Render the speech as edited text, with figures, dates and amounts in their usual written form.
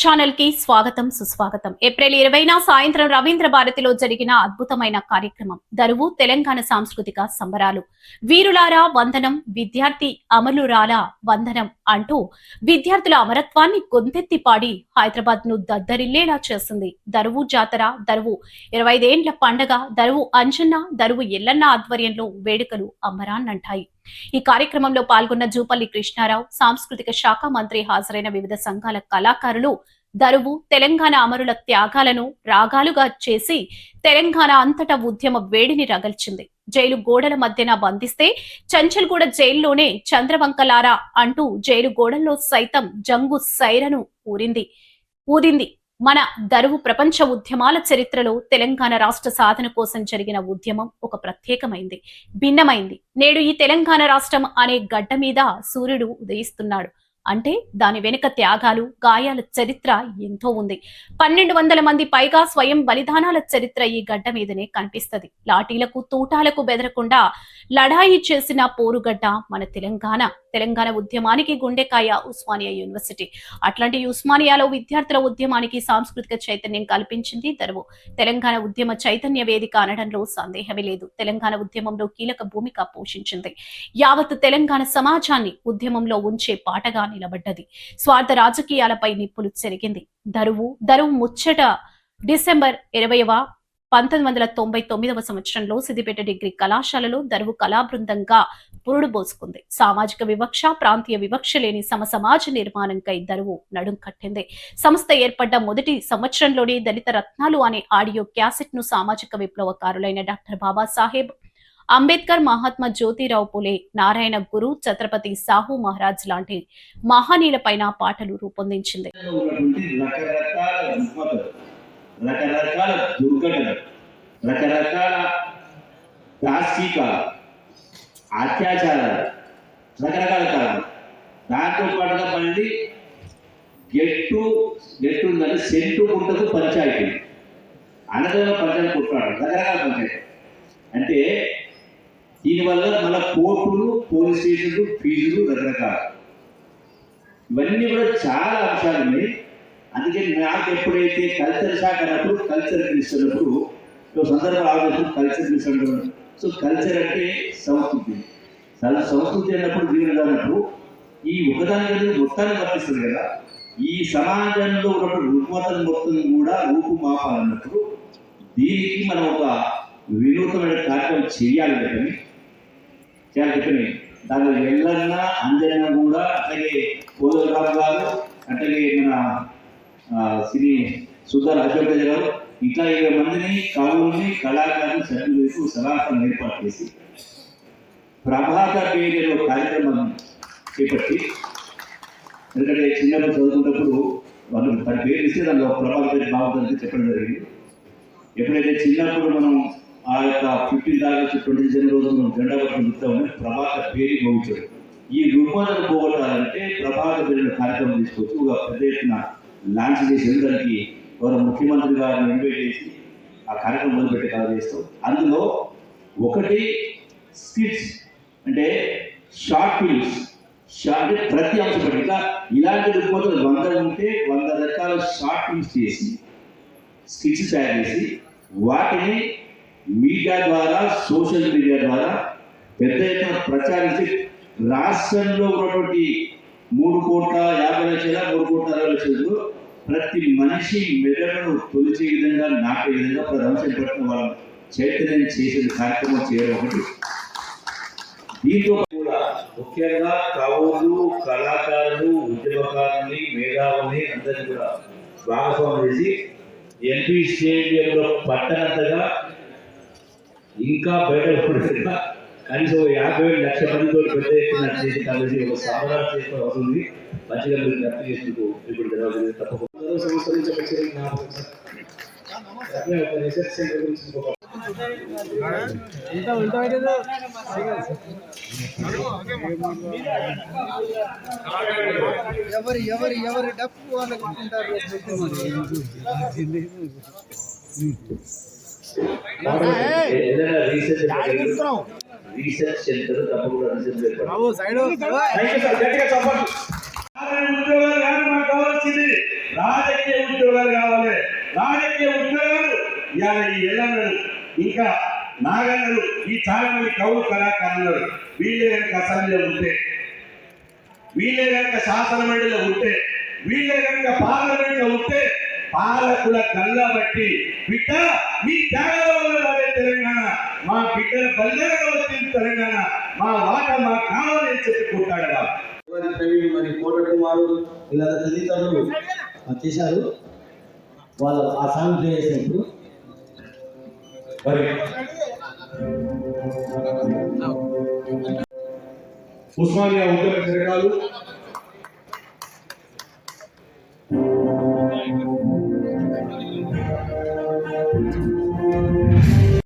Channel కి స్వాగతం సుస్వాగతం. ఏప్రిల్ 20న సాయంత్రం రవీంద్ర భారతిలో జరిగిన అద్భుతమైన కార్యక్రమం దరువు తెలంగాణ సాంస్కృతిక సంబరాలు. వీరులారా వందనం, విద్యార్థి అమలురాల వందనం అంటూ విద్యార్థుల అమరత్వాన్ని గొంతెత్తి పాడి హైదరాబాద్ ను దద్దరిల్లేలా చేసింది. దరువు జాతర, దరువు 25 ఏండ్ల పండగ, దరువు అంజన్న, దరువు ఎల్లన్న ఆధ్వర్యంలో వేడుకలు అంబరాన్నంటాయి. ఈ కార్యక్రమంలో పాల్గొన్న జూపల్లి కృష్ణారావు, సాంస్కృతిక శాఖ మంత్రి, హాజరైన వివిధ సంఘాల కళాకారులు దరువు తెలంగాణ అమరుల త్యాగాలను రాగాలుగా చేసి తెలంగాణ అంతటా ఉద్యమ వేడిని రగల్చింది. జైలు గోడల మధ్యన బంధిస్తే చంచల్గూడ జైల్లోనే చంద్రవంకలారా అంటూ జైలు గోడల్లో సైతం జంగు సైరను ఊరింది. మన దరువు ప్రపంచ ఉద్యమాల చరిత్రలో తెలంగాణ రాష్ట్ర సాధన కోసం జరిగిన ఉద్యమం ఒక ప్రత్యేకమైంది, భిన్నమైంది. నేడు ఈ తెలంగాణ రాష్ట్రం అనే గడ్డ మీద సూర్యుడు ఉదయిస్తున్నాడు అంటే దాని వెనుక త్యాగాలు, గాయాల చరిత్ర ఎంతో ఉంది. 1200 మంది పైగా స్వయం బలిదానాల చరిత్ర ఈ గడ్డ మీదనే కనిపిస్తది. లాఠీలకు, తూటాలకు బెదరకుండా లడాయి చేసిన పోరుగడ్డ మన తెలంగాణ ఉద్యమానికి గుండెకాయ ఉస్మానియా యూనివర్సిటీ. అట్లాంటి ఉస్మానియాలో విద్యార్థుల ఉద్యమానికి సాంస్కృతిక చైతన్యం కల్పించింది దరువు. తెలంగాణ ఉద్యమ చైతన్య వేదిక అనడంలో సందేహమే లేదు. తెలంగాణ ఉద్యమంలో కీలక భూమిక పోషించింది. యావత్ తెలంగాణ సమాజాన్ని ఉద్యమంలో ఉంచే పాటగా నిలబడ్డది. స్వార్థ రాజకీయాలపై నిప్పులు చెరిగింది. దరువు ముచ్చట డిసెంబర్ 20వ 1999 సంవత్సరంలో సిద్దిపేట డిగ్రీ కళాశాలలో దరువు కళా బృందంగా పురుడు పోసుకుంది. సామాజిక వివక్ష, ప్రాంతీయ వివక్ష లేని సమాజ నిర్మాణంకై దరువు నడుం కట్టింది. సంస్థ ఏర్పడ్డ మొదటి సంవత్సరంలోని దళిత రత్నాలు అనే ఆడియో క్యాసెట్ ను సామాజిక విప్లవకారులైన డాక్టర్ బాబాసాహెబ్ అంబేద్కర్, మహాత్మా జ్యోతిరావు పులే, నారాయణ గురు, ఛత్రపతి సాహు మహారాజ్ లాంటి మహనీయుల పైన పాటలు రూపొందించింది. రకరకాల దుర్ఘటనలు, రకరకాల దాష్టీకాలు, అత్యాచారాలు, రకరకాల కారణాలు. దాంతో పాటుగా మళ్ళీ గెట్టుందని సెంటు గుంటకు పంచాయతీ, అనదైన పంచాయతీ కొట్లాడు, రకరకాల పంచాయతీ. అంటే దీనివల్ల మన కోర్టులు, పోలీస్ స్టేషన్లు, ఫీజులు రకరకాలు, ఇవన్నీ కూడా చాలా అంశాలు ఉన్నాయి. అందుకే నాకు ఎప్పుడైతే కల్చర్ శాఖ అన్నప్పుడు, కల్చర్ మినిస్టర్ అన్నప్పుడు సందర్భాలు ఆలోచన కల్చర్ మినిస్టర్ అంటున్నాను. సో కల్చర్ అంటే సంస్కృతి, సంస్కృతి అన్నప్పుడు దీని అన్నప్పుడు ఈ ఒకదాని మొత్తాన్ని వర్తిస్తుంది కదా. ఈ సమాజంలో ఉన్నప్పుడు రుగ్మతల మొత్తం కూడా రూపుమాపాలన్నప్పుడు దీనికి మనం ఒక వినూతమైన కార్యక్రమం చేయాలని చెప్పని దానిలో ఎల్లన్నా అంజన్న కూడా, అట్లాగే కోదరావు గారు, అట్లాగే మన శ్రీ సుధార్ అశోక్ గారు, ఇట్లా 20 మందిని కవుల్ని, కళాకారులు, సభ్యులకు సలహాలను ఏర్పాటు చేసి ప్రభాత పేరు కార్యక్రమం చేపట్టి, ఎందుకంటే చిన్నప్పుడు చదువుకున్నప్పుడు వాళ్ళు తన పేరు ఇస్తే దానిలో ప్రభాత పేరు బాగుంటుందని చెప్పడం జరిగింది. ఎప్పుడైతే చిన్నప్పుడు మనం ఆ యొక్క 15 ఆగస్టు 27 రోజు మనం జెండా పట్టుకుని చూస్తామని ప్రభాత పేరు పోయించాడు. ఈ రుగ్మతను పోగొట్టాలంటే ప్రభాత పేరు కార్యక్రమం తీసుకొచ్చి ఒక పెద్ద ఎత్తున లాంచ్ చేసి దానికి గౌరవ ముఖ్యమంత్రి గారిని ఇన్వైట్ చేసి ఆ కార్యక్రమం మొదలుపెట్టి కథ చేస్తాం. అందులో ఒకటి స్కిట్స్, అంటే షార్ట్ ఫిల్మ్స్, అంటే ప్రతి అంశం ఇట్లా ఇలాంటి రుగ్మతలు 100 ఉంటే 100 రకాల షార్ట్ ఫిల్మ్స్ చేసి స్కిట్స్ తయారు చేసి వాటిని మీడియా ద్వారా, సోషల్ మీడియా ద్వారా పెద్ద ఎత్తున ప్రచారించి రాష్ట్రంలో ఉన్నటువంటి 3,50,00,000, 3,60,00,000 ప్రతి మనిషి మెదడును తొలిచే విధంగా, నాటే విధంగా ప్రతి అంశం పట్టిన వాళ్ళ చైతన్యం చేసే కార్యక్రమం చేయడం ఒకటి. దీంతో కూడా ముఖ్యంగా కవులు, కళాకారులు, ఉద్యమకారుల్ని, మేధావుల్ని అందరినీ కూడా భాగస్వామ్యం చేసి ఎంపీ స్టేడియంలో పట్టనంతగా ఇంకా బయట కనీసం 50,000 లక్షల మందితో పెద్ద ఎత్తున చేసి కలిసి ఒక సంబరాలు చేసిన అవుతుంది. మంచిగా మీరు జ్ఞప్తి చేసుకుంటూ ఇప్పుడు జరగాలి. తప్పకుండా సంస్థ నుంచి రీసెర్చ్ సెంటర్ గురించి ఎవరి డప్పు వాళ్ళకు ఉంటారు. ఏదైనా రీసెర్చ్ సెంటర్ తప్పకుండా కావాల్సింది రాజకీయ ఉద్యోగాలు కావాలి. రాజకీయ ఉద్యోగాలు ఇవాళ ఈ ఎల్లన్నలు ఇంకా నాగన్నలు ఈ చాలా మంది కవులు కళాకారులు వీళ్ళే కనుక అసెంబ్లీలో ఉంటే, వీళ్ళే కనుక శాసన మండలిలో ఉంటే, వీళ్ళే కనుక పార్లమెంట్ లో ఉంటే పాలకుల కళ్ళ బట్టి బిడ్డ మీ త్యాగాల వల్ల రాలే తెలంగాణ, మా బిడ్డల బలిదానంలో వచ్చింది తెలంగాణ, మా వాట మా కావాలని చెప్పి కొట్టాడరా. ప్రవీణ్ మరి కోట కుమారు వీళ్ళ తల్లిదండ్రులు చేశారు. వాళ్ళు ఆ సాంగ్ ప్లే చేసినప్పుడు మరి ఉస్మానియా ఉద్యమ చరకాలు